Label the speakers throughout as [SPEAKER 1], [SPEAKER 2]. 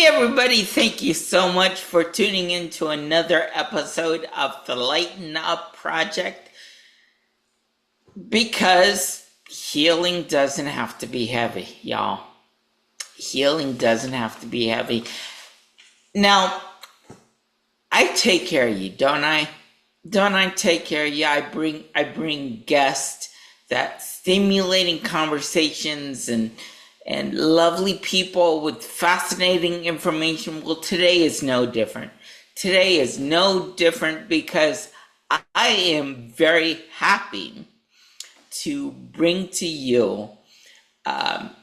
[SPEAKER 1] everybody, thank you so much for tuning in to another episode of the Lighten Up Project because healing doesn't have to be heavy, y'all. Healing doesn't have to be heavy. Now, I take care of you, don't I? Don't I take care of you? I bring guests that stimulating conversations and lovely people with fascinating information. Well, today is no different. Today is no different because I am very happy to bring to you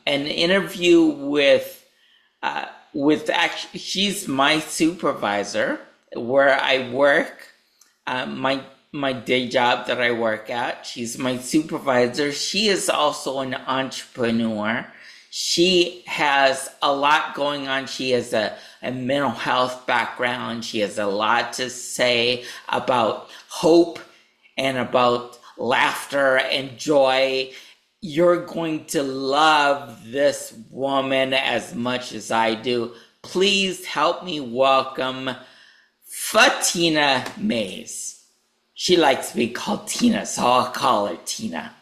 [SPEAKER 1] an interview with actually she's my supervisor where I work. My day job that I work at. She's my supervisor. She is also an entrepreneur. She has a lot going on. She has a mental health background. She has a lot to say about hope and about laughter and joy. You're going to love this woman as much as I do. Please help me welcome Fatina Mays. She likes to be called Tina, so I'll call her Tina.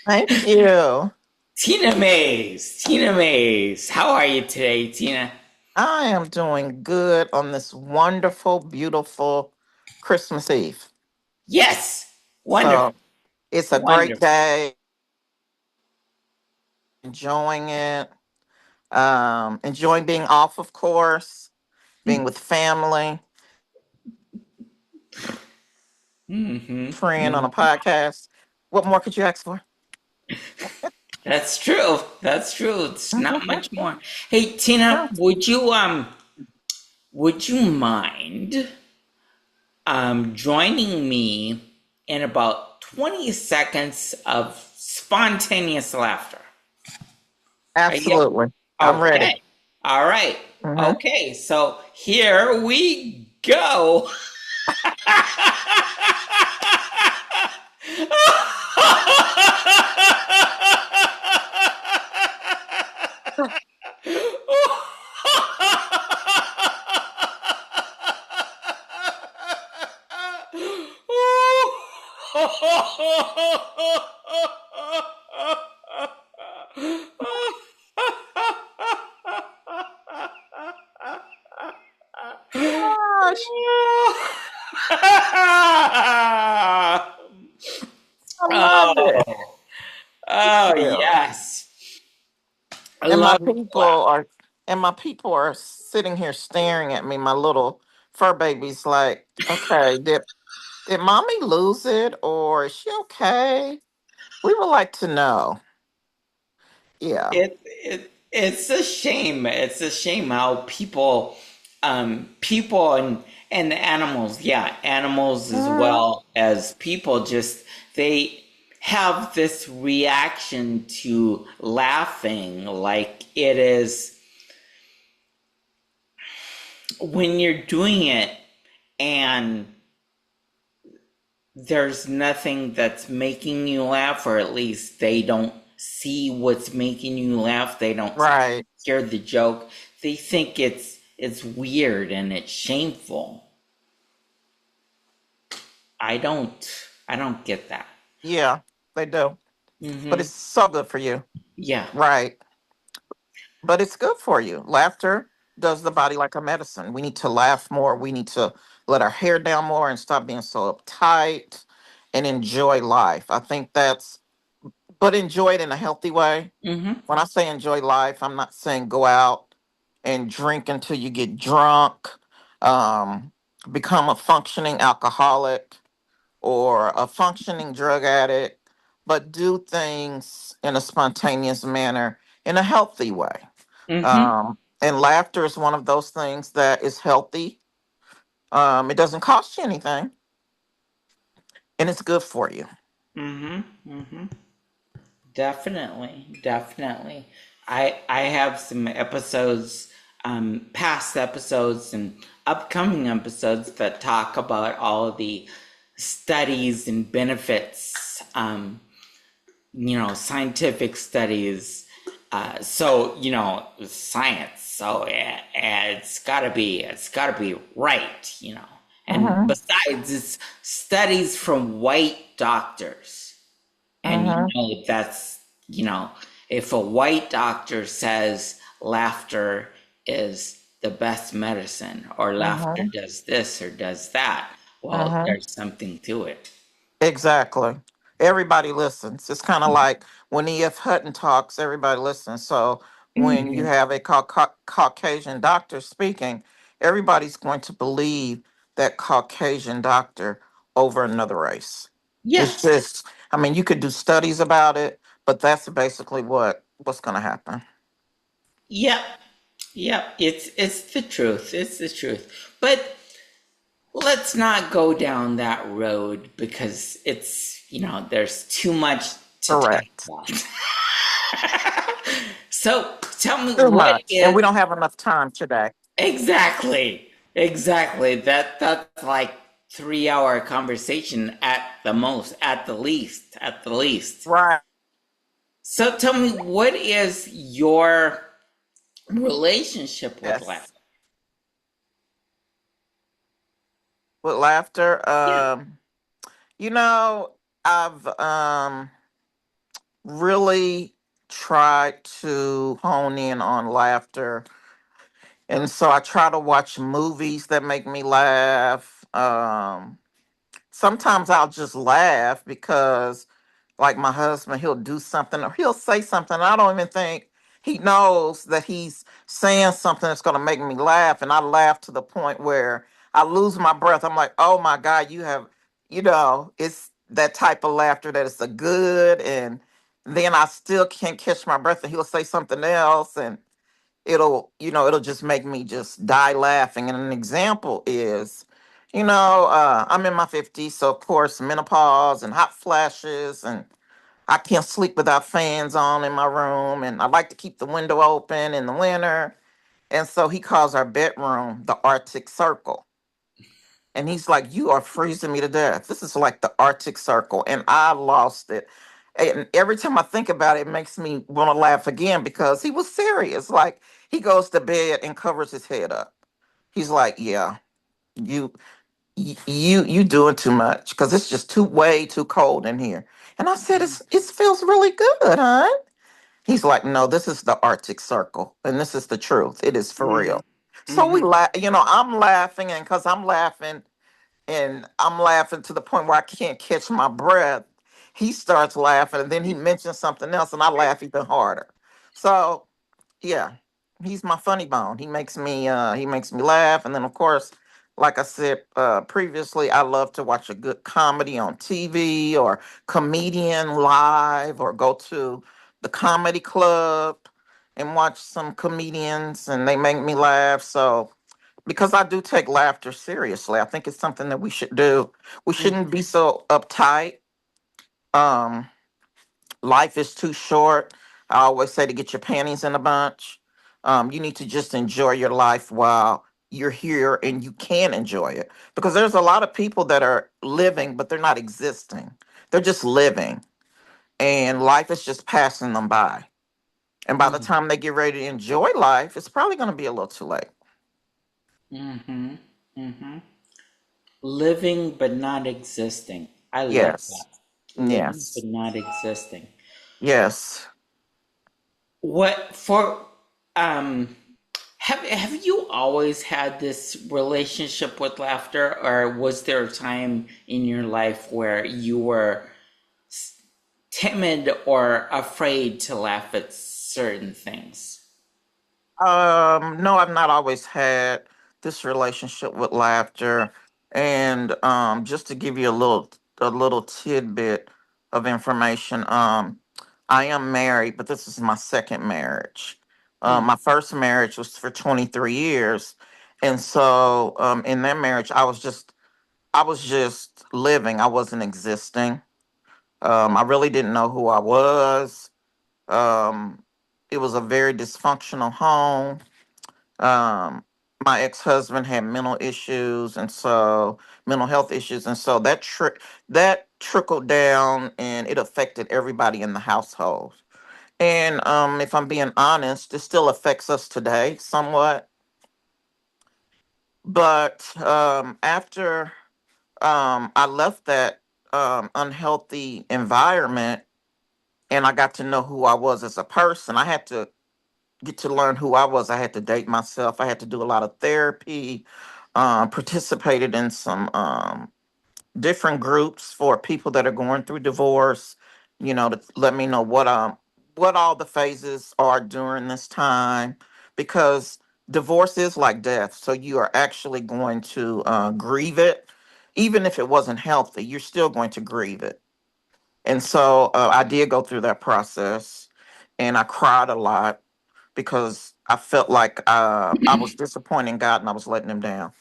[SPEAKER 2] Thank you.
[SPEAKER 1] Tina Mays. Tina Mays. How are you today, Tina?
[SPEAKER 2] I am doing good on this wonderful, beautiful Christmas Eve.
[SPEAKER 1] Yes. Wonderful.
[SPEAKER 2] So it's a great
[SPEAKER 1] Wonderful.
[SPEAKER 2] day, enjoying it, enjoying being off, of course, being with family, friend on a podcast. What more could you ask for?
[SPEAKER 1] That's true. That's true. It's not much more. Hey, Tina,
[SPEAKER 2] Yeah,
[SPEAKER 1] would you mind joining me in about 20 seconds of spontaneous laughter? Are you
[SPEAKER 2] absolutely. I'm ready.
[SPEAKER 1] okay? All right.
[SPEAKER 2] Mhm.
[SPEAKER 1] Okay, so here we go.
[SPEAKER 2] Gosh, I love it.
[SPEAKER 1] Oh, oh
[SPEAKER 2] Yeah.
[SPEAKER 1] yes. I
[SPEAKER 2] And my
[SPEAKER 1] love to
[SPEAKER 2] people
[SPEAKER 1] laugh.
[SPEAKER 2] are and my people are sitting here staring at me, my little fur babies, like, okay, did mommy lose it or is she okay? We would like to know. Yeah.
[SPEAKER 1] It's a shame. It's a shame how people and animals, yeah, animals as
[SPEAKER 2] Mhm.
[SPEAKER 1] well as people, just they have this reaction to laughing, like it is when you're doing it and there's nothing that's making you laugh, or at least they don't see what's making you laugh. They don't
[SPEAKER 2] Right.
[SPEAKER 1] hear the joke. They think it's weird and it's shameful. I don't get that.
[SPEAKER 2] Yeah, they do. But
[SPEAKER 1] Mm-hmm.
[SPEAKER 2] it's so good for you.
[SPEAKER 1] Yeah.
[SPEAKER 2] Right. But it's good for you. Laughter does the body like a medicine. We need to laugh more. We need to let our hair down more and stop being so uptight and enjoy life. I think that's, but enjoy it in a healthy way.
[SPEAKER 1] Mm-hmm.
[SPEAKER 2] When I say enjoy life, I'm not saying go out and drink until you get drunk, um, become a functioning alcoholic or a functioning drug addict, but do things in a spontaneous manner in a healthy way.
[SPEAKER 1] Mm-hmm.
[SPEAKER 2] And laughter is one of those things that is healthy. It doesn't cost you anything, and it's good for you.
[SPEAKER 1] Mm-hmm. Mm-hmm. Definitely. Definitely. I have some episodes, past episodes and upcoming episodes that talk about all of the studies and benefits, scientific studies So science. So it's gotta be right. And
[SPEAKER 2] Mm-hmm.
[SPEAKER 1] besides, it's studies from white doctors, and
[SPEAKER 2] Mm-hmm.
[SPEAKER 1] that's you know if a white doctor says laughter is the best medicine, or laughter
[SPEAKER 2] Mm-hmm.
[SPEAKER 1] does this or does that, well,
[SPEAKER 2] Mm-hmm.
[SPEAKER 1] there's something to it.
[SPEAKER 2] Exactly. Everybody listens. It's kind of like when E.F. Hutton talks, everybody listens. So when you
[SPEAKER 1] Hmm.
[SPEAKER 2] have a Caucasian doctor speaking, everybody's going to believe that Caucasian doctor over another race.
[SPEAKER 1] Yeah.
[SPEAKER 2] It's just, I mean, you could do studies about it, but that's basically what's going to happen.
[SPEAKER 1] Yep. Yep. It's the truth. It's the truth. But let's not go down that road, because there's too much to talk
[SPEAKER 2] Correct.
[SPEAKER 1] about. So tell me,
[SPEAKER 2] Too
[SPEAKER 1] what
[SPEAKER 2] much, and we
[SPEAKER 1] is
[SPEAKER 2] don't have enough time today.
[SPEAKER 1] exactly that's like 3 hour conversation at the most, at the least.
[SPEAKER 2] Right.
[SPEAKER 1] So tell me, what is your relationship with life?
[SPEAKER 2] Yes. With laughter.
[SPEAKER 1] Yeah.
[SPEAKER 2] You know, I've really tried to hone in on laughter. And so I try to watch movies that make me laugh. Sometimes I'll just laugh because, like, my husband, he'll do something or he'll say something. I don't even think he knows that he's saying something that's going to make me laugh. And I laugh to the point where I lose my breath. I'm like, oh my God, it's that type of laughter that is a good. And then I still can't catch my breath and he'll say something else. And it'll just make me just die laughing. And an example is, I'm in my 50s, so of course menopause and hot flashes, and I can't sleep without fans on in my room, and I like to keep the window open in the winter. And so he calls our bedroom the Arctic Circle. And he's like, "You are freezing me to death. This is like the Arctic Circle." And I lost it. And every time I think about it, it makes me want to laugh again because he was serious. Like, he goes to bed and covers his head up. He's like, "Yeah, you you doing too much because it's just way too cold in here." And I said, "It feels really good, huh?" He's like, "No, this is the Arctic Circle, and this is the truth. It is for
[SPEAKER 1] Hmm.
[SPEAKER 2] real." So we
[SPEAKER 1] Hmm.
[SPEAKER 2] laugh. I'm laughing, and because I'm laughing to the point where I can't catch my breath. He starts laughing, and then he mentions something else, and I laugh even harder. So yeah, he's my funny bone. He makes me laugh, and then of course, like I said previously, I love to watch a good comedy on TV or comedian live, or go to the comedy club and watch some comedians, and they make me laugh. So because I do take laughter seriously. I think it's something that we should do. We shouldn't be so uptight. Um, Life is too short. I always say to get your panties in a bunch. You need to just enjoy your life while you're here and you can enjoy it. Because there's a lot of people that are living, but they're not existing. They're just living. And life is just passing them by. And by the
[SPEAKER 1] Hmm.
[SPEAKER 2] time they get ready to enjoy life, it's probably going to be a little too late.
[SPEAKER 1] Hmm. Hmm. Living but not existing. I like
[SPEAKER 2] Yes.
[SPEAKER 1] that. Living but
[SPEAKER 2] Yes.
[SPEAKER 1] not existing.
[SPEAKER 2] Yes.
[SPEAKER 1] What for um have you always had this relationship with laughter, or was there a time in your life where you were timid or afraid to laugh at certain things?
[SPEAKER 2] No, I've not always had this relationship with laughter. And just to give you a little tidbit of information, I am married, but this is my second marriage.
[SPEAKER 1] Mm,
[SPEAKER 2] My first marriage was for 23 years. And so in that marriage, I was just living. I wasn't existing. I really didn't know who I was. Um, it was a very dysfunctional home. um my ex-husband had mental health issues, and so that trickled down and it affected everybody in the household. And if I'm being honest, it still affects us today somewhat. But after I left that unhealthy environment and I got to know who I was as a person, I had to get to learn who I was. I had to date myself. I had to do a lot of therapy, participated in some different groups for people that are going through divorce, to let me know what all the phases are during this time, because divorce is like death. So you are actually going to grieve it. Even if it wasn't healthy, you're still going to grieve it. And so I did go through that process, and I cried a lot because I felt like I was disappointing God and I was letting him down.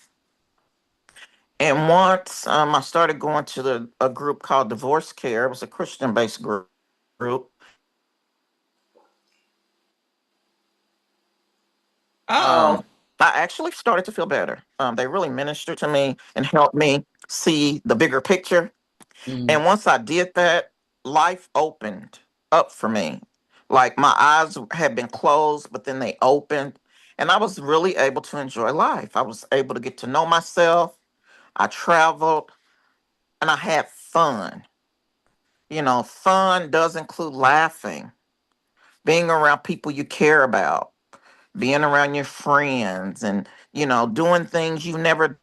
[SPEAKER 2] And once I started going to a group called Divorce Care, it was a Christian based group.
[SPEAKER 1] Uh-oh.
[SPEAKER 2] I actually started to feel better. They really ministered to me and helped me see the bigger picture.
[SPEAKER 1] Mm,
[SPEAKER 2] And once I did that, life opened up for me. Like my eyes had been closed, but then they opened. And I was really able to enjoy life. I was able to get to know myself. I traveled and I had fun. Fun does include laughing, being around people you care about, being around your friends, and, doing things you've never,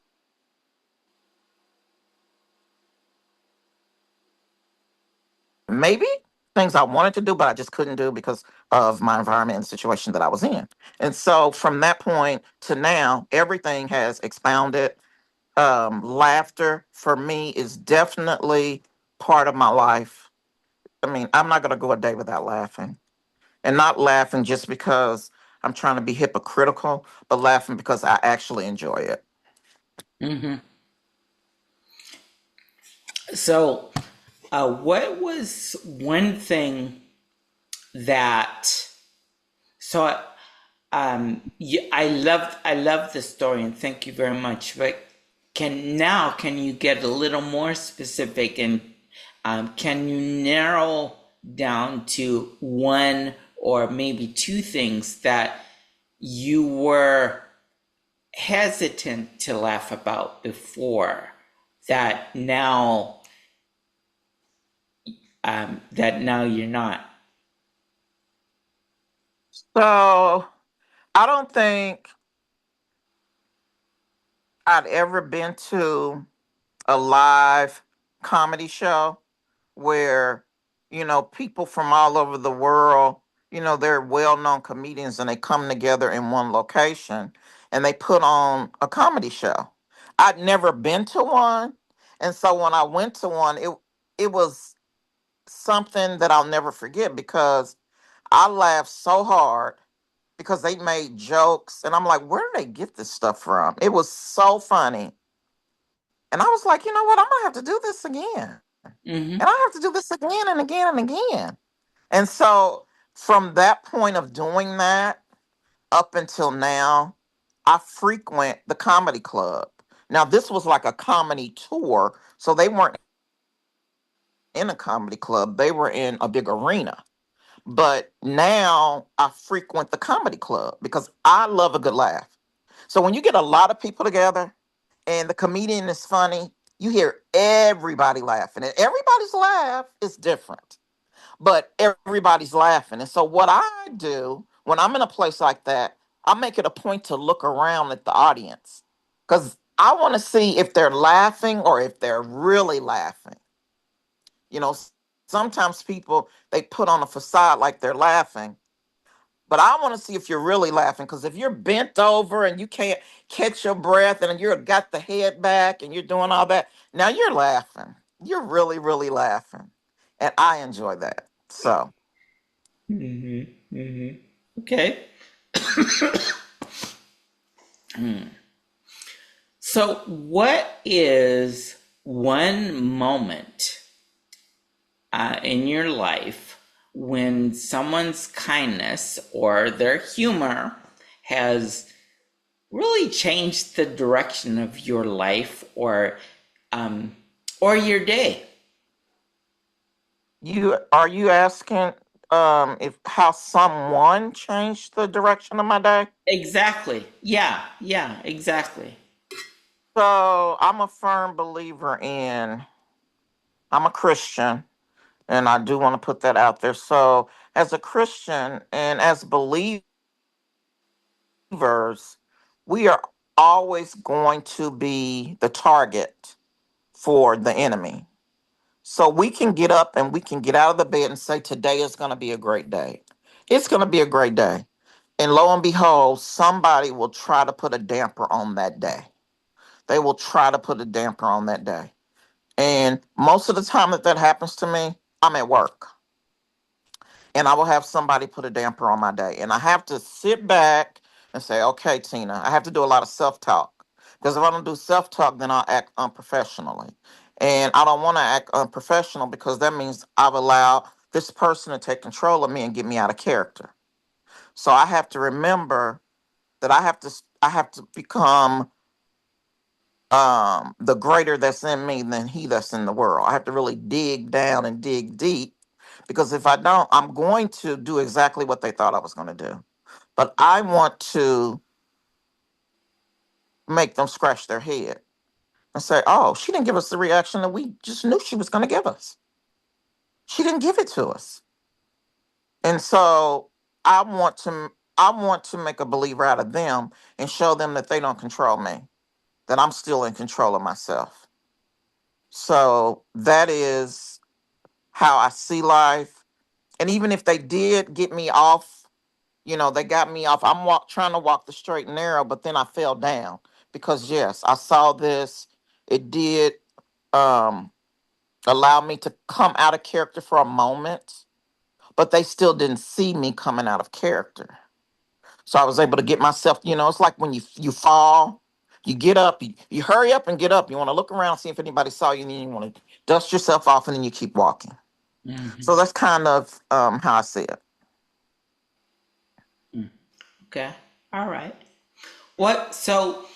[SPEAKER 2] maybe things I wanted to do, but I just couldn't do because of my environment and the situation that I was in. And so from that point to now, everything has expounded. Laughter for me is definitely part of my life. I mean, I'm not going to go a day without laughing. And not laughing just because I'm trying to be hypocritical, but laughing because I actually enjoy it.
[SPEAKER 1] hmm So, what was one thing that so I love the story and thank you very much. But can you get a little more specific and can you narrow down to one or maybe two things that you were hesitant to laugh about before that now you're not?
[SPEAKER 2] So I don't think I'd ever been to a live comedy show where, people from all over the world, they're well known comedians and they come together in one location and they put on a comedy show. I'd never been to one. And so when I went to one, it was something that I'll never forget because I laughed so hard because they made jokes and I'm like, where do they get this stuff from? It was so funny. And I was like, you know what? I'm gonna have to do this again.
[SPEAKER 1] Mm-hmm.
[SPEAKER 2] And I have to do this again and again and again. And so from that point of doing that up until now, I frequent the comedy club. Now this was like a comedy tour, so they weren't in a comedy club, they were in a big arena. But now I frequent the comedy club because I love a good laugh. So when you get a lot of people together and the comedian is funny, you hear everybody laughing. And everybody's laugh is different, but everybody's laughing. And so what I do when I'm in a place like that, I make it a point to look around at the audience because I want to see if they're laughing or if they're really laughing. You know, sometimes people they put on a facade like they're laughing, but I want to see if you're really laughing because if you're bent over and you can't catch your breath and you're got the head back and you're doing all that, now you're laughing. You're really, really laughing, and I enjoy that. So,
[SPEAKER 1] Mm-hmm. Mm-hmm. Okay. So, what is one moment in your life when someone's kindness or their humor has really changed the direction of your life or your day?
[SPEAKER 2] you asking? if how someone changed the direction of my day.
[SPEAKER 1] Exactly. Yeah, yeah, exactly.
[SPEAKER 2] So I'm a firm believer in. I'm a Christian, and I do want to put that out there. So as a Christian and as believers, we are always going to be the target for the enemy. So we can get up and we can get out of the bed and say, today is going to be a great day. It's going to be a great day. And lo and behold, somebody will try to put a damper on that day. They will try to put a damper on that day. And most of the time that that happens to me, I'm at work and I will have somebody put a damper on my day. And I have to sit back and say, okay, Tina, I have to do a lot of self talk. Because if I don't do self talk, then I'll act unprofessionally. And I don't want to act unprofessional because that means I've allowed this person to take control of me and get me out of character. So I have to remember that I have to become the greater that's in me than he that's in the world. I have to really dig down and dig deep because if I don't, I'm going to do exactly what they thought I was going to do. But I want to make them scratch their head and say, "Oh, she didn't give us the reaction that we just knew she was going to give us. She didn't give it to us." And so I want to I want to make a believer out of them and show them that they don't control me, that I'm still in control of myself. So that is how I see life. And even if they did get me off, they got me off. Trying to walk the straight and narrow, but then I fell down because yes, I saw this. It did um, allow me to come out of character for a moment, but they still didn't see me coming out of character. So I was able to get myself. It's like when you fall. You get up, you hurry up and get up. You want to look around, see if anybody saw you, and then you want to dust yourself off, and then you keep walking.
[SPEAKER 1] Hmm.
[SPEAKER 2] So that's kind of how I see it.
[SPEAKER 1] Okay. All right. What? So,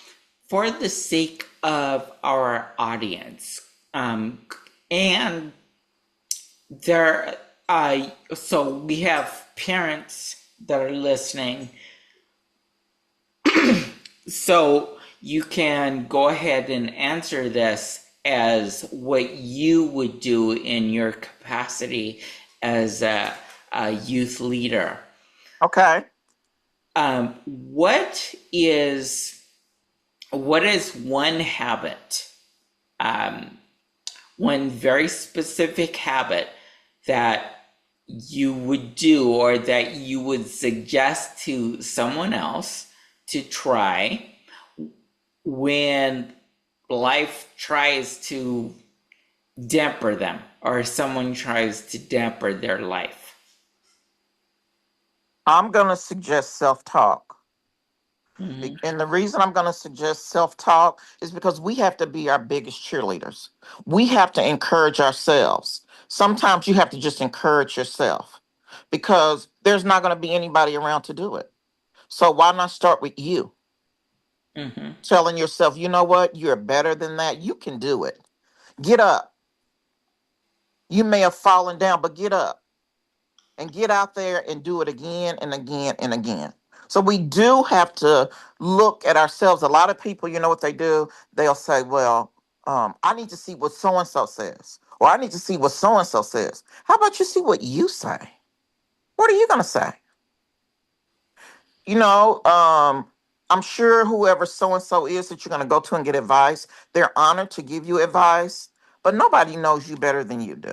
[SPEAKER 1] for the sake of our audience, and there, so we have parents that are listening. So you can go ahead and answer this as what you would do in your capacity as a youth leader.
[SPEAKER 2] Okay.
[SPEAKER 1] What is one habit, um, one very specific habit that you would do or that you would suggest to someone else to try when life tries to damper them or someone tries to damper their life?
[SPEAKER 2] I'm going to suggest self talk.
[SPEAKER 1] Mm-hmm.
[SPEAKER 2] And the reason I'm going to suggest self talk is because we have to be our biggest cheerleaders. We have to encourage ourselves. Sometimes you have to just encourage yourself because there's not going to be anybody around to do it. So why not start with you?
[SPEAKER 1] Mm-hmm.
[SPEAKER 2] Telling yourself, you know what? You're better than that. You can do it. Get up. You may have fallen down, but get up and get out there and do it again and again and again. So we do have to look at ourselves. A lot of people, you know what they do? They'll say, well, I need to see what so and so says, or I need to see what so and so says. How about you see what you say? What are you going to say? You know, I'm sure whoever so and so is that you're going to go to and get advice, they're honored to give you advice, but nobody knows you better than you do.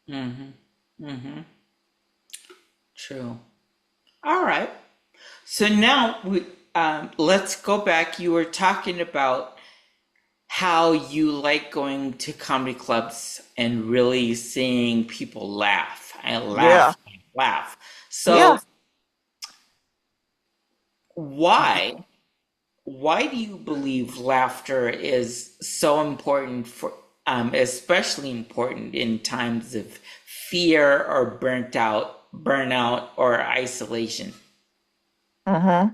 [SPEAKER 1] Mm-hmm. Mm-hmm. True. All right. So now let's go back. You were talking about how you like going to comedy clubs and really seeing people laugh. I
[SPEAKER 2] Yeah.
[SPEAKER 1] laugh, laugh.
[SPEAKER 2] Yeah.
[SPEAKER 1] So why why do you believe laughter is so important for, especially important in times of fear or burnout or isolation?
[SPEAKER 2] hmm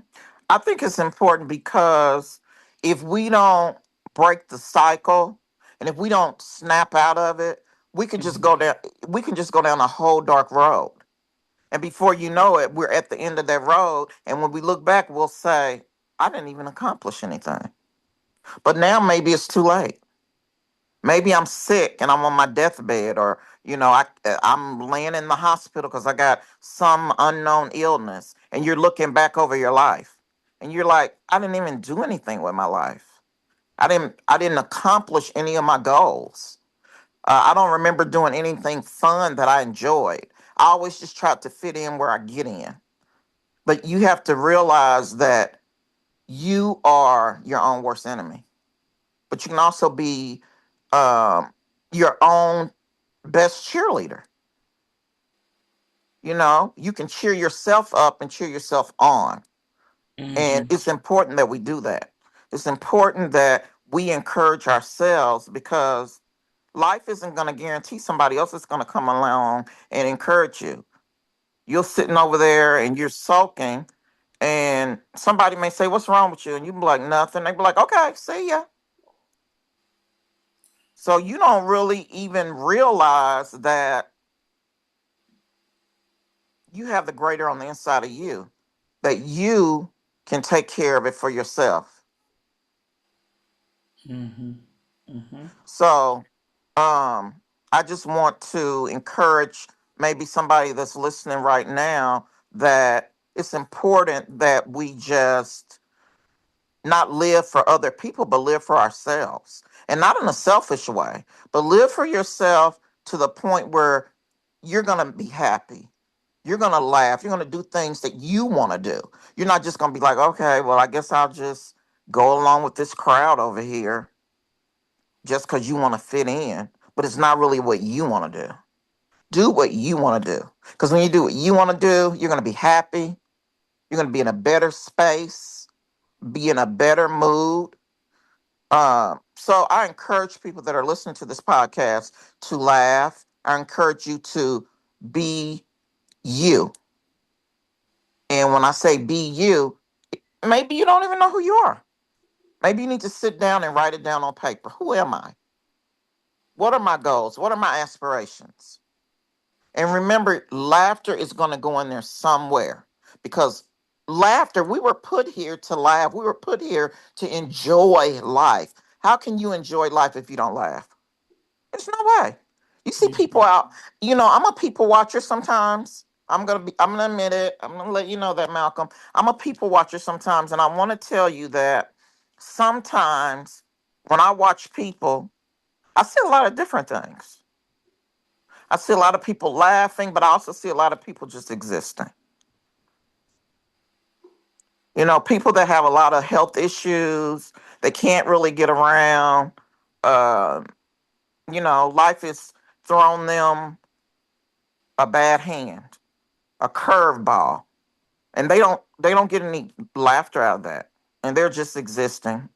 [SPEAKER 2] I think it's important because if we don't break the cycle and if we don't snap out of it, We could just
[SPEAKER 1] Mhm.
[SPEAKER 2] go down. We can just go down a whole dark road, and before you know it, we're at the end of that road. And when we look back, we'll say, "I didn't even accomplish anything." But now maybe it's too late. Maybe I'm sick and I'm on my deathbed, or I'm laying in the hospital because I got some unknown illness, and you're looking back over your life, and you're like, I didn't even do anything with my life. I didn't accomplish any of my goals. I don't remember doing anything fun that I enjoyed. I always just tried to fit in where I get in. But you have to realize that you are your own worst enemy. But you can also be um, your own best cheerleader. You can cheer yourself up and cheer yourself on. And
[SPEAKER 1] Mhm.
[SPEAKER 2] it's important that we do that. It's important that we encourage ourselves, because life isn't going to guarantee somebody else is going to come along and encourage you. You're sitting over there and you're sulking, and somebody may say, "What's wrong with you?" And you be like, "Nothing." They be like, "Okay, see ya." So you don't really even realize that you have the greater on the inside of you, that you can take care of it for yourself.
[SPEAKER 1] Mhm. Mhm.
[SPEAKER 2] So, I just want to encourage maybe somebody that's listening right now that it's important that we just not live for other people, but live for ourselves. And not in a selfish way, but live for yourself to the point where you're going to be happy. You're going to laugh. You're going to do things that you want to do. You're not just going to be like, okay, well, I guess I'll just go along with this crowd over here just because you want to fit in. But it's not really what you want to do. Do what you want to do. Because when you do what you want to do, you're going to be happy. You're going to be in a better space, be in a better mood. So I encourage people that are listening to this podcast to laugh. I encourage you to be you. And when I say be you, maybe you don't even know who you are. Maybe you need to sit down and write it down on paper. Who am I? What are my goals? What are my aspirations? And remember, laughter is going to go in there somewhere, because laughter, we were put here to laugh. We were put here to enjoy life. How can you enjoy life if you don't laugh? There's no way. You see people
[SPEAKER 1] Mhm.
[SPEAKER 2] out, I'm a people watcher sometimes. I'm gonna admit it. I'm gonna let you know that, Malcolm. I'm a people watcher sometimes, and I want to tell you that sometimes when I watch people, I see a lot of different things. I see a lot of people laughing, but I also see a lot of people just existing. People that have a lot of health issues, they can't really get around. Uh, Life has thrown them a bad hand, a curveball, and they don't get any laughter out of that, and they're just existing.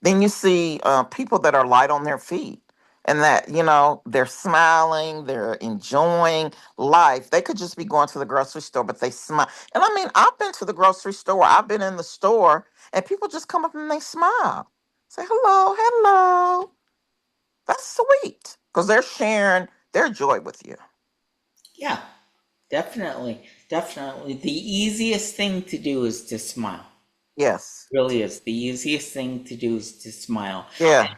[SPEAKER 2] Then you see people that are light on their feet, and that they're smiling, they're enjoying life. They could just be going to the grocery store, but they smile. And I mean, I've been to the grocery store, I've been in the store, and people just come up and they smile, say hello, hello. That's sweet, because they're sharing their joy with you.
[SPEAKER 1] Yeah, definitely. Definitely. The easiest thing to do is to smile.
[SPEAKER 2] Yes.
[SPEAKER 1] Really is. The easiest thing to do is to smile.
[SPEAKER 2] Yeah.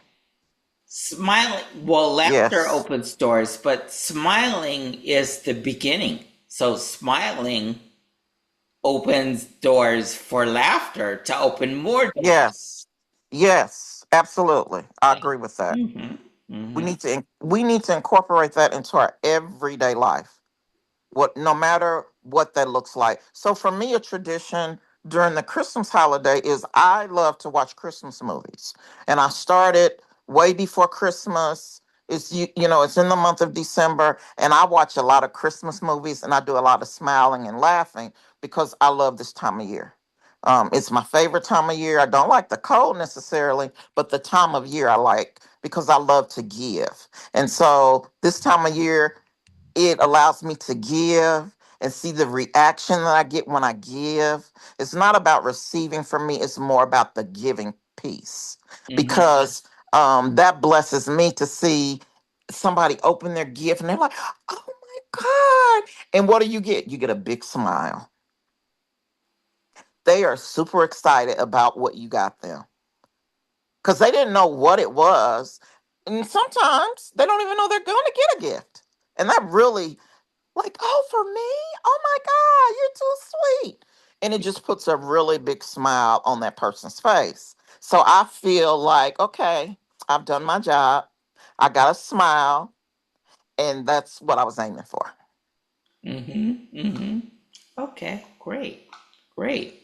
[SPEAKER 1] Smiling, well, laughter
[SPEAKER 2] Yes.
[SPEAKER 1] opens doors, but smiling is the beginning. So smiling opens doors for laughter to open more doors.
[SPEAKER 2] Yes. Yes. Absolutely. I agree with that.
[SPEAKER 1] Mm-hmm.
[SPEAKER 2] We
[SPEAKER 1] Mm-hmm.
[SPEAKER 2] need to we need to incorporate that into our everyday life, no matter what that looks like. So for me, a tradition during the Christmas holiday is I love to watch Christmas movies. And I started way before Christmas. It's in the month of December, and I watch a lot of Christmas movies, and I do a lot of smiling and laughing because I love this time of year. It's my favorite time of year. I don't like the cold necessarily, but the time of year I like because I love to give. And so this time of year, it allows me to give and see the reaction that I get when I give. It's not about receiving from me, it's more about the giving piece,
[SPEAKER 1] Mm-hmm.
[SPEAKER 2] because that blesses me to see somebody open their gift and they're like, oh my God. And what do? You get a big smile. They are super excited about what you got them because they didn't know what it was. And sometimes they don't even know they're going to get a gift. And that really, like, oh, for me? Oh my God, you're too sweet. And it just puts a really big smile on that person's face. So I feel like, okay, I've done my job. I got a smile. And that's what I was aiming for.
[SPEAKER 1] Mm-hmm. Mm-hmm. Okay, great. Great.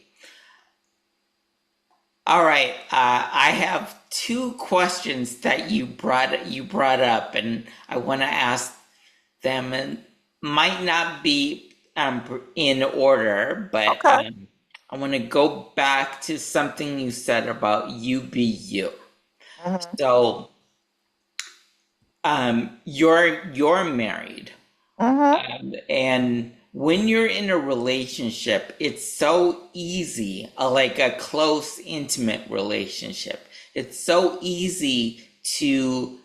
[SPEAKER 1] All right. I have two questions that you brought up, and I want to ask them, and might not be in order, but
[SPEAKER 2] Okay.
[SPEAKER 1] I want to go back to something you said about you be you.
[SPEAKER 2] Mm-hmm.
[SPEAKER 1] So, you're married,
[SPEAKER 2] Mm-hmm.
[SPEAKER 1] and when you're in a relationship, it's so easy, like a close, intimate relationship. It's so easy to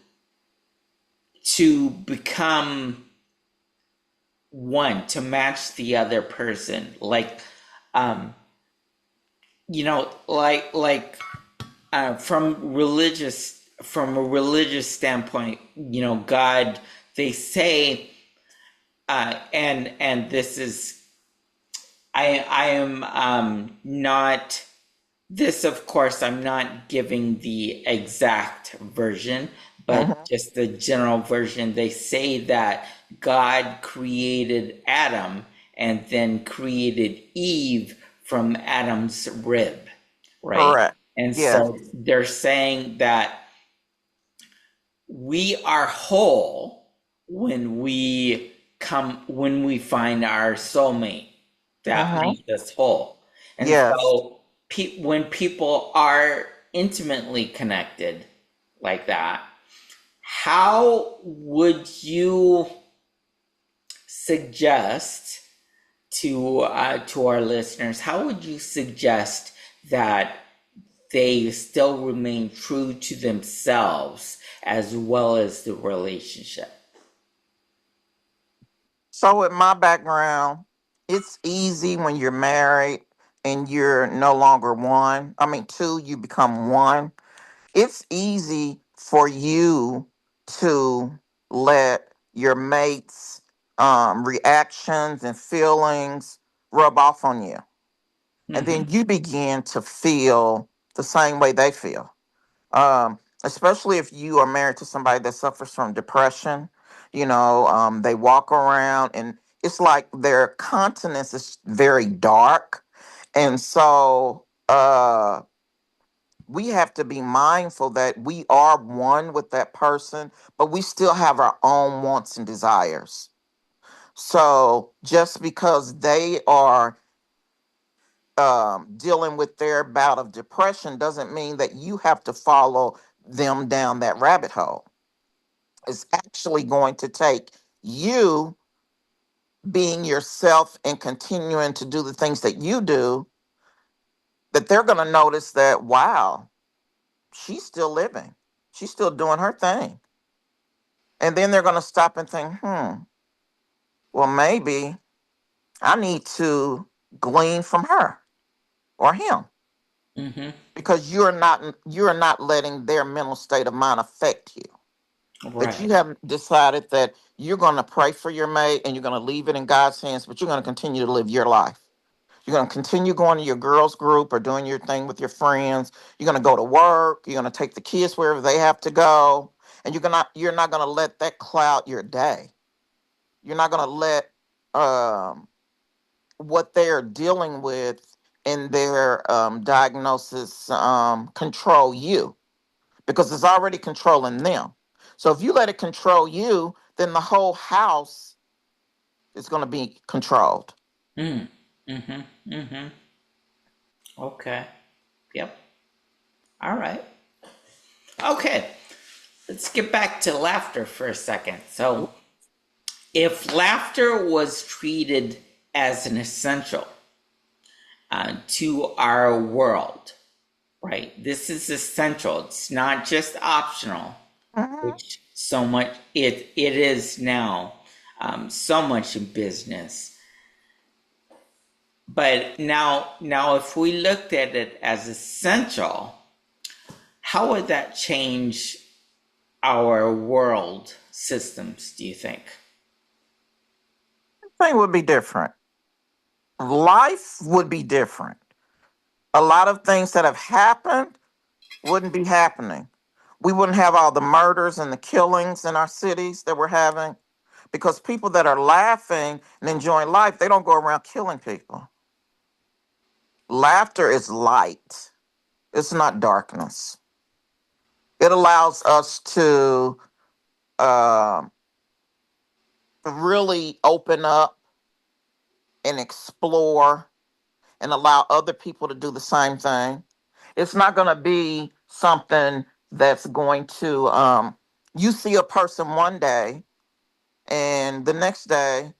[SPEAKER 1] become one, to match the other person. Like, um, from a religious standpoint, God. They say, and this is, I am not, this, of course, I'm not giving the exact version, but
[SPEAKER 2] Mm-hmm.
[SPEAKER 1] just the general version. They say that God created Adam and then created Eve from Adam's rib, right?
[SPEAKER 2] Correct.
[SPEAKER 1] And
[SPEAKER 2] Yes.
[SPEAKER 1] so they're saying that we are whole when we find our soulmate that
[SPEAKER 2] Mm-hmm.
[SPEAKER 1] makes us whole. And
[SPEAKER 2] Yes.
[SPEAKER 1] so when people are intimately connected like that, how would you suggest to our listeners, how would you suggest that they still remain true to themselves as well as the relationship?
[SPEAKER 2] So with my background, it's easy when you're married and you're no longer one. I mean, two, you become one. It's easy for you to let your mates' reactions and feelings rub off on you. And
[SPEAKER 1] Mm-hmm.
[SPEAKER 2] then you begin to feel the same way they feel. Especially if you are married to somebody that suffers from depression. They walk around and it's like their countenance is very dark. And so we have to be mindful that we are one with that person, but we still have our own wants and desires. So just because they are dealing with their bout of depression doesn't mean that you have to follow them down that rabbit hole. It's actually going to take you being yourself and continuing to do the things that you do, that they're going to notice that, wow, she's still living. She's still doing her thing. And then they're going to stop and think, well, maybe I need to glean from her or him,
[SPEAKER 1] Mm-hmm.
[SPEAKER 2] because you're not letting their mental state of mind affect you. That
[SPEAKER 1] Right.
[SPEAKER 2] you have decided that you're going to pray for your mate and you're going to leave it in God's hands, but you're going to continue to live your life. You're going to continue going to your girls group or doing your thing with your friends. You're going to go to work. You're going to take the kids wherever they have to go, and you're not going to let that cloud your day. You're not going to let um, what they're dealing with in their diagnosis control you, because it's already controlling them. So if you let it control you, then the whole house is going to be controlled.
[SPEAKER 1] Mm. Mm-hmm. Mm-hmm. Okay. Yep. All right. Okay. Let's get back to laughter for a second. So, if laughter was treated as an essential to our world, right? This is essential. It's not just optional,
[SPEAKER 2] Mhm.
[SPEAKER 1] so much. It is now so much in business. But now, if we looked at it as essential, how would that change our world systems? Do you think?
[SPEAKER 2] Thing would be different. Life would be different. A lot of things that have happened wouldn't be happening. We wouldn't have all the murders and the killings in our cities that we're having because people that are laughing and enjoying life, they don't go around killing people. Laughter is light, it's not darkness. It allows us to um really open up and explore and allow other people to do the same thing. It's not going to be something that's going to, you see a person one day and the next day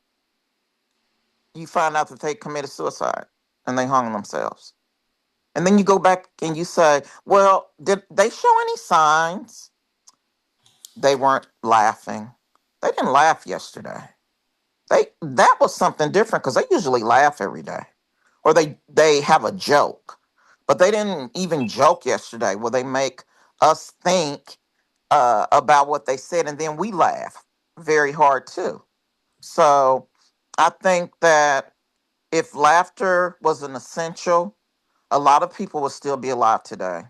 [SPEAKER 2] you find out that they committed suicide and they hung themselves. And then you go back and you say, well, did they show any signs? They weren't laughing. They didn't laugh yesterday. That was something different because they usually laugh every day, or they have a joke, but they didn't even joke yesterday. Where they make us think about what they said, and then we laugh very hard too. So I think that if laughter was an essential, a lot of people would still be alive today.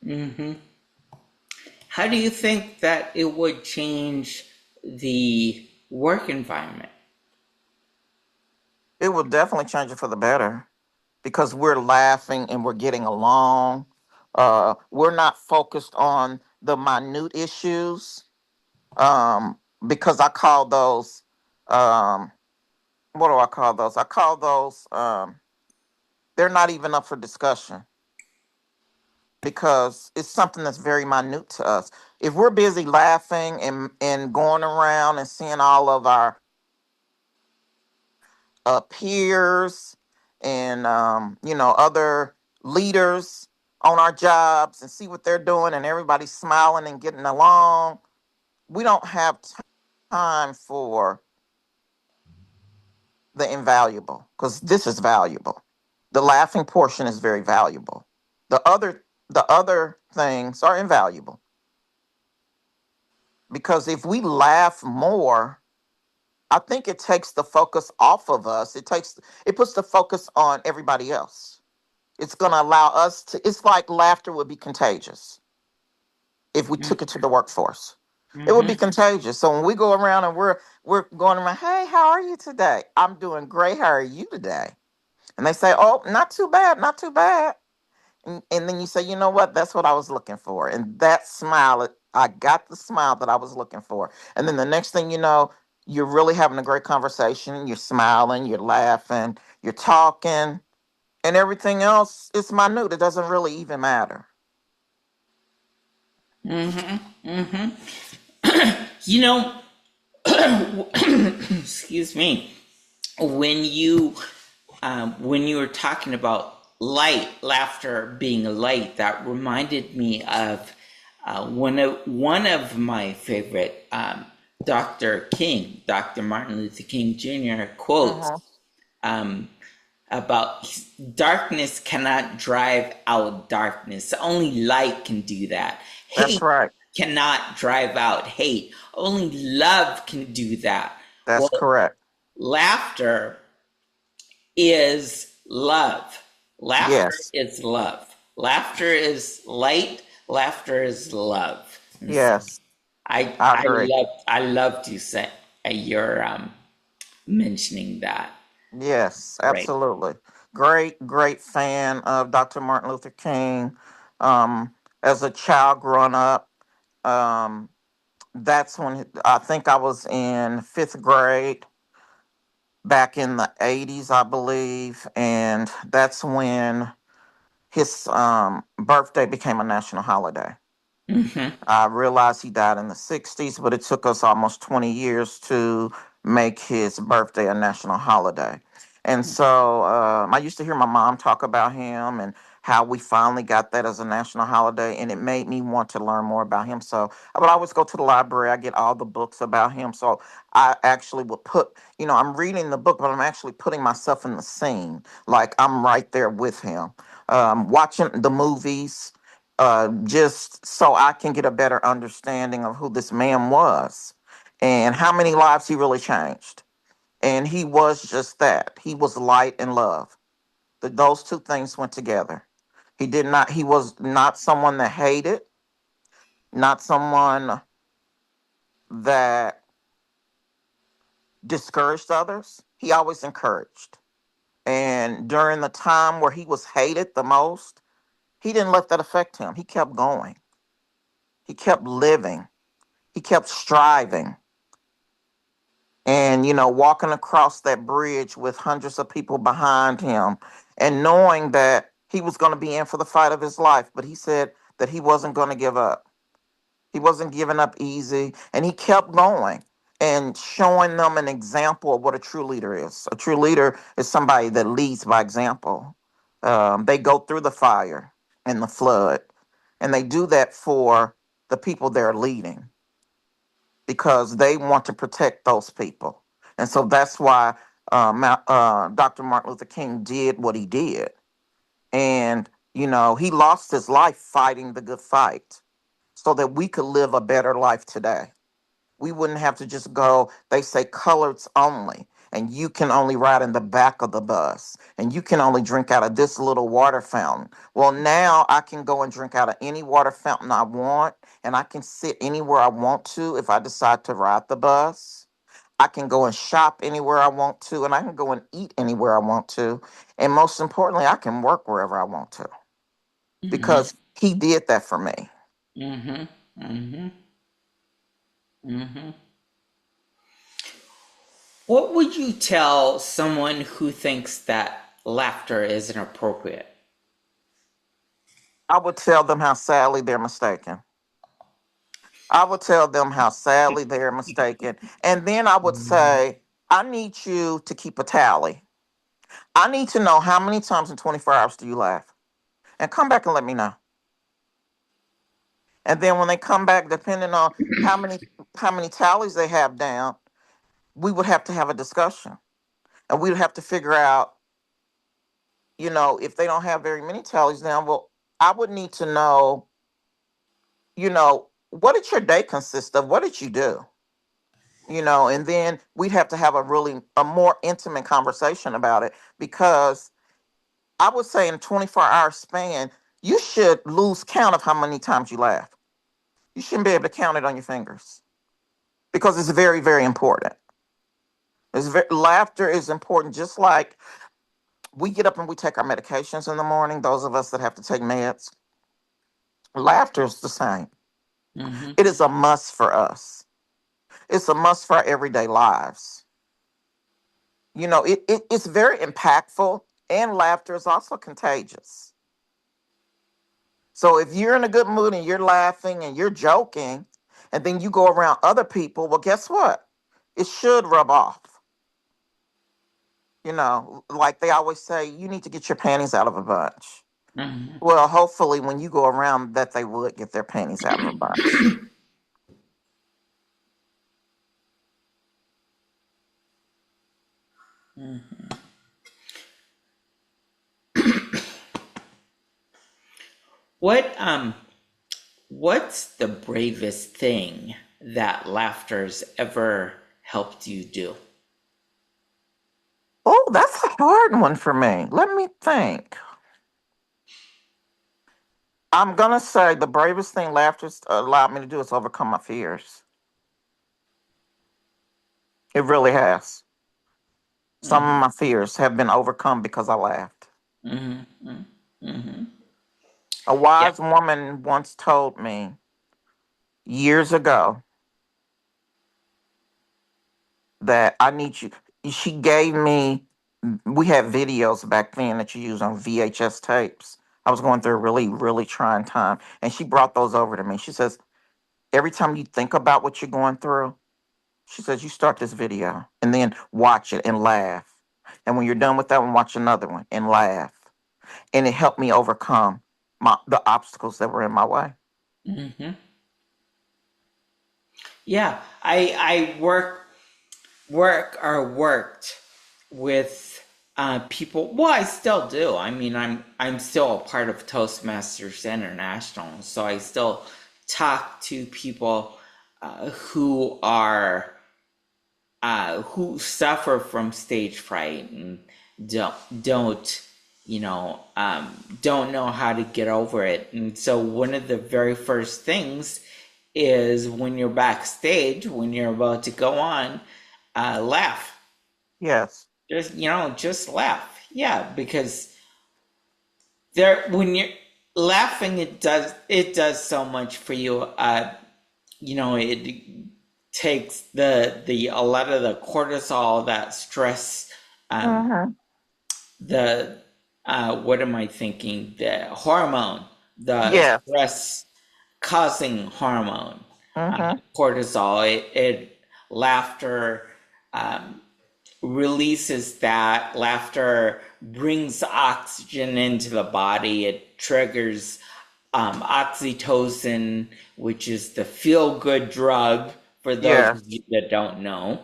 [SPEAKER 1] Hmm. How do you think that it would change the work environment?
[SPEAKER 2] It will definitely change it for the better because we're laughing and we're getting along. We're not focused on the minute issues, um, because I call those, um, what do I call those? I call those, they're not even up for discussion because it's something that's very minute to us. If we're busy laughing and going around and seeing all of our peers and other leaders on our jobs and see what they're doing and everybody's smiling and getting along, we don't have time for the invaluable because this is valuable. The laughing portion is very valuable. The other things are invaluable because if we laugh more, I think it takes the focus off of us. It puts the focus on everybody else. It's going to allow us to, it's like laughter would be contagious if we took it to the workforce. It would be
[SPEAKER 1] Mm-hmm.
[SPEAKER 2] contagious. So when we go around and we're going around, hey, how are you today? I'm doing great. How are you today? And they say, oh, not too bad, not too bad. And then you say, you know what? That's what I was looking for. And that smile, I got the smile that I was looking for. And then the next thing you know, you're really having a great conversation. You're smiling, you're laughing, you're talking, and everything else is minute. It doesn't really even matter.
[SPEAKER 1] Mm-hmm. Mm-hmm. You know, excuse me. When you when you were talking about light, laughter being a light, that reminded me of one of my favorite Dr. Martin Luther King Jr. quotes
[SPEAKER 2] Hmm.
[SPEAKER 1] um, about darkness cannot drive out darkness. Only light can do that.
[SPEAKER 2] That's
[SPEAKER 1] Hate
[SPEAKER 2] right.
[SPEAKER 1] cannot drive out hate. Only love can do that.
[SPEAKER 2] That's
[SPEAKER 1] Well,
[SPEAKER 2] correct.
[SPEAKER 1] laughter is love. Laughter
[SPEAKER 2] Yes.
[SPEAKER 1] is love. Laughter is light. Laughter is love. And so
[SPEAKER 2] Yes.
[SPEAKER 1] I
[SPEAKER 2] I
[SPEAKER 1] I
[SPEAKER 2] agree.
[SPEAKER 1] loved you say your mentioning that.
[SPEAKER 2] Yes,
[SPEAKER 1] Right.
[SPEAKER 2] absolutely. Great, great fan of Dr. Martin Luther King. Um, as a child growing up, um, that's when I think I was in fifth grade back in the 80s, I believe. And that's when his birthday became a national holiday.
[SPEAKER 1] Mm-hmm.
[SPEAKER 2] I realized he died in the 60s, but it took us almost 20 years to make his birthday a national holiday. And so I used to hear my mom talk about him and how we finally got that as a national holiday, and it made me want to learn more about him. So I would always go to the library. I get all the books about him. So I actually would put, I'm reading the book, but I'm actually putting myself in the scene, like I'm right there with him, watching the movies, just so I can get a better understanding of who this man was and how many lives he really changed. And he was just that. He was light and love. Those two things went together. He was not someone that hated, not someone that discouraged others. He always encouraged. And during the time where he was hated the most, he didn't let that affect him. He kept going. He kept living. He kept striving. And, walking across that bridge with hundreds of people behind him and knowing that he was going to be in for the fight of his life. But he said that he wasn't going to give up. He wasn't giving up easy, and he kept going and showing them an example of what a true leader is. A true leader is somebody that leads by example. They go through the fire and the flood, and they do that for the people they're leading because they want to protect those people. And so that's why Dr. Martin Luther King did what he did. And, he lost his life fighting the good fight so that we could live a better life today. We wouldn't have to just go, they say coloreds only, and you can only ride in the back of the bus, and you can only drink out of this little water fountain. Well, now I can go and drink out of any water fountain I want, and I can sit anywhere I want to if I decide to ride the bus. I can go and shop anywhere I want to, and I can go and eat anywhere I want to. And most importantly, I can work wherever I want to
[SPEAKER 1] Mm-hmm.
[SPEAKER 2] because he did that for me.
[SPEAKER 1] Mm-hmm. Mm-hmm. Mm-hmm. What would you tell someone who thinks that laughter is inappropriate?
[SPEAKER 2] I would tell them how sadly they're mistaken. I would tell them how sadly they're mistaken. And then I would say, I need you to keep a tally. I need to know how many times in 24 hours do you laugh? And come back and let me know. And then when they come back, depending on how many tallies they have down, we would have to have a discussion. And we would have to figure out, if they don't have very many tallies down, well, I would need to know, what did your day consist of? What did you do? And then we'd have to have a more intimate conversation about it because I would say in a 24-hour span, you should lose count of how many times you laugh. You shouldn't be able to count it on your fingers because it's very, very important. Laughter is important, just like we get up and we take our medications in the morning, those of us that have to take meds. Laughter is the same.
[SPEAKER 1] Mm-hmm.
[SPEAKER 2] It is a must for us. It's a must for our everyday lives. It's very impactful, and laughter is also contagious. So if you're in a good mood and you're laughing and you're joking, and then you go around other people, well, guess what? It should rub off. Like they always say, you need to get your panties out of a bunch.
[SPEAKER 1] Mm-hmm.
[SPEAKER 2] Well, hopefully, when you go around, that they would get their panties out of a bunch.
[SPEAKER 1] What what's the bravest thing that laughter's ever helped you do?
[SPEAKER 2] Oh, that's a hard one for me. Let me think. I'm gonna say the bravest thing laughter's allowed me to do is overcome my fears. It really has. Some
[SPEAKER 1] Mm-hmm.
[SPEAKER 2] of my fears have been overcome because I laughed.
[SPEAKER 1] Mm-hmm. Mm-hmm.
[SPEAKER 2] A
[SPEAKER 1] Yeah.
[SPEAKER 2] wise woman once told me years ago that I need you. She gave me, we had videos back then that you use on VHS tapes. I was going through a really, really trying time. And she brought those over to me. She says, every time you think about what you're going through, she says, you start this video and then watch it and laugh. And when you're done with that one, watch another one and laugh. and it helped me overcome the obstacles that were in my way.
[SPEAKER 1] Hmm. Yeah, I worked with people. Well, I still do. I mean, I'm still a part of Toastmasters International, so I still talk to people who suffer from stage fright and don't don't know how to get over it. And so one of the very first things is when you're backstage, when you're about to go on, laugh.
[SPEAKER 2] Yes.
[SPEAKER 1] Just laugh. Yeah, because there when you're laughing, it does so much for you. It takes the a lot of the cortisol, that stress, um,
[SPEAKER 2] Mm-hmm.
[SPEAKER 1] the what am I thinking? The hormone, the
[SPEAKER 2] Yes.
[SPEAKER 1] stress causing hormone,
[SPEAKER 2] Mm-hmm.
[SPEAKER 1] cortisol. It laughter um, releases that. Laughter brings oxygen into the body. It triggers oxytocin, which is the feel good drug for those of
[SPEAKER 2] Yes.
[SPEAKER 1] you that don't know.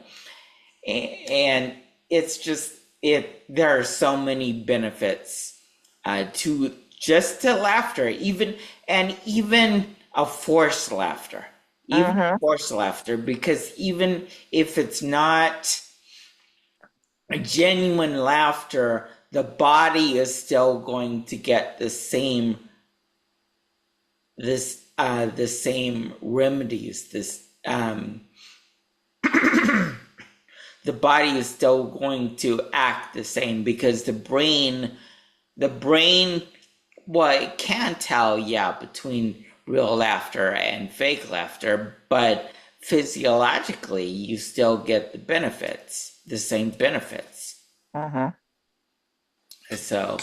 [SPEAKER 1] And it's just there are so many benefits to just to laughter, even a forced laughter,
[SPEAKER 2] Mm-hmm.
[SPEAKER 1] because even if it's not a genuine laughter, the body is still going to get the same remedies. The body is still going to act the same because the brain, well, it can tell, yeah, between real laughter and fake laughter, but physiologically you still get the same benefits.
[SPEAKER 2] Mm-hmm.
[SPEAKER 1] So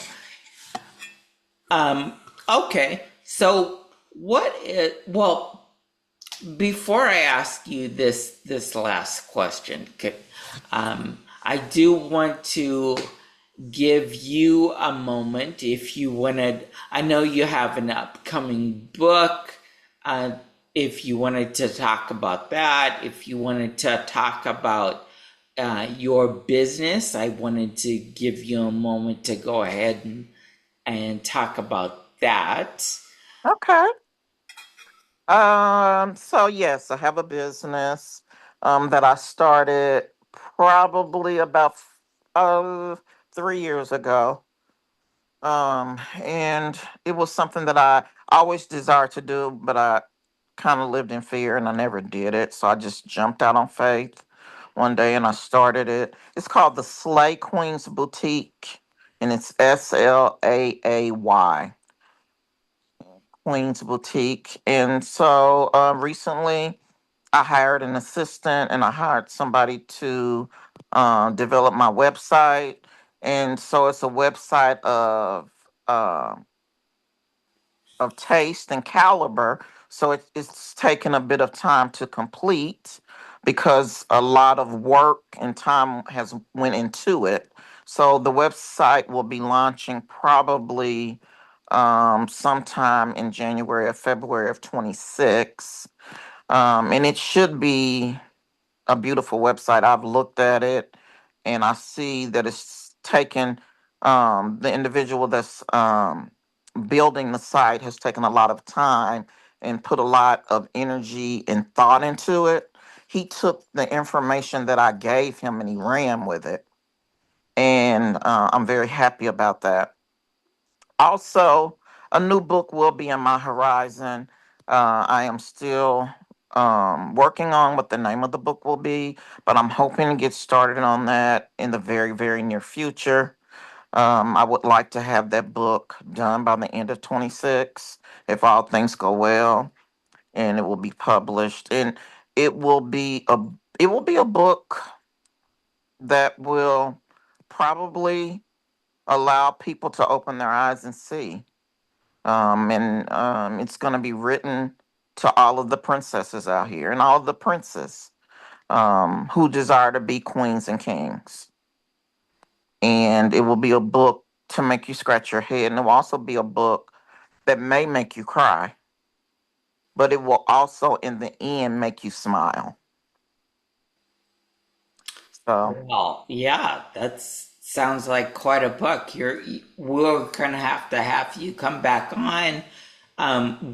[SPEAKER 1] um okay, so well, before I ask you this last question, I do want to give you a moment if you wanted. I know you have an upcoming book. Uh, if you wanted to talk about that, if you wanted to talk about your business, I wanted to give you a moment to go ahead and talk about that.
[SPEAKER 2] Okay. So yes, I have a business that I started probably about uh 3 years ago. And it was something that I always desired to do, but I kind of lived in fear and I never did it. So I just jumped out on faith one day and I started it. It's called the Slay Queens Boutique, and it's Slaay Queens Boutique. And so recently I hired an assistant and I hired somebody to develop my website. And so it's a website of taste and caliber. So it's taken a bit of time to complete because a lot of work and time has went into it. So the website will be launching probably sometime in January or February of 26. And it should be a beautiful website. I've looked at it and I see that it's taken the individual that's building the site has taken a lot of time and put a lot of energy and thought into it. He took the information that I gave him and he ran with it. And I'm very happy about that. Also, a new book will be on my horizon. I am still working on what the name of the book will be, but I'm hoping to get started on that in the very, very near future. I would like to have that book done by the end of 26, if all things go well, and it will be published. And it will be a it will be a book that will probably allow people to open their eyes and see. And it's going to be written to all of the princesses out here and all of the princes who desire to be queens and kings. And it will be a book to make you scratch your head. And it will also be a book that may make you cry, but it will also, in the end, make you smile. So,
[SPEAKER 1] Well, yeah, that sounds like quite a book. We're gonna have you come back on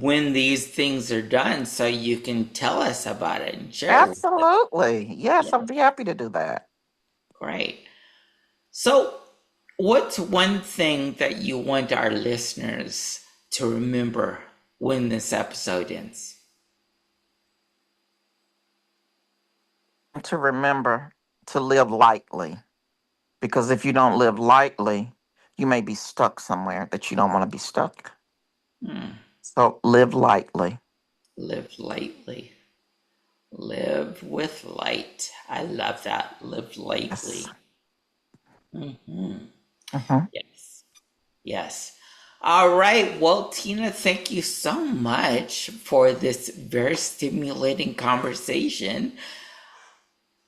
[SPEAKER 1] when these things are done, so you can tell us about it and share it with us.
[SPEAKER 2] absolutely. Yes,
[SPEAKER 1] Yeah,
[SPEAKER 2] I'll be happy to do that.
[SPEAKER 1] great. So, what's one thing that you want our listeners to remember when this episode ends?
[SPEAKER 2] To remember to live lightly, because if you don't live lightly, you may be stuck somewhere that you don't want to be stuck.
[SPEAKER 1] Hmm.
[SPEAKER 2] So, live lightly.
[SPEAKER 1] Live lightly. Live with light. I love that. Live
[SPEAKER 2] Yes.
[SPEAKER 1] lightly. Hmm.
[SPEAKER 2] Hmm.
[SPEAKER 1] Yes. Yes. All right. Well, Tina, thank you so much for this very stimulating conversation.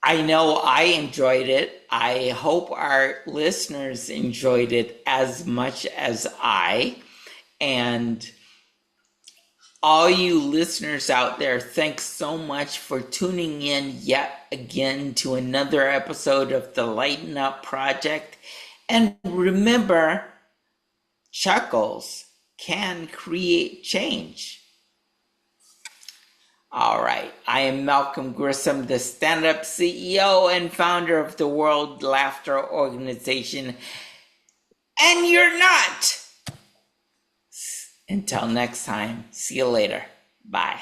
[SPEAKER 1] I know I enjoyed it. I hope our listeners enjoyed it as much as I. And all you listeners out there, thanks so much for tuning in yet again to another episode of the Lighten Up Project. And remember, chuckles can create change. All right. I am Malcolm Grissom, the stand up CEO and founder of the World Laughter Organization. And you're not. Until next time, see you later. Bye.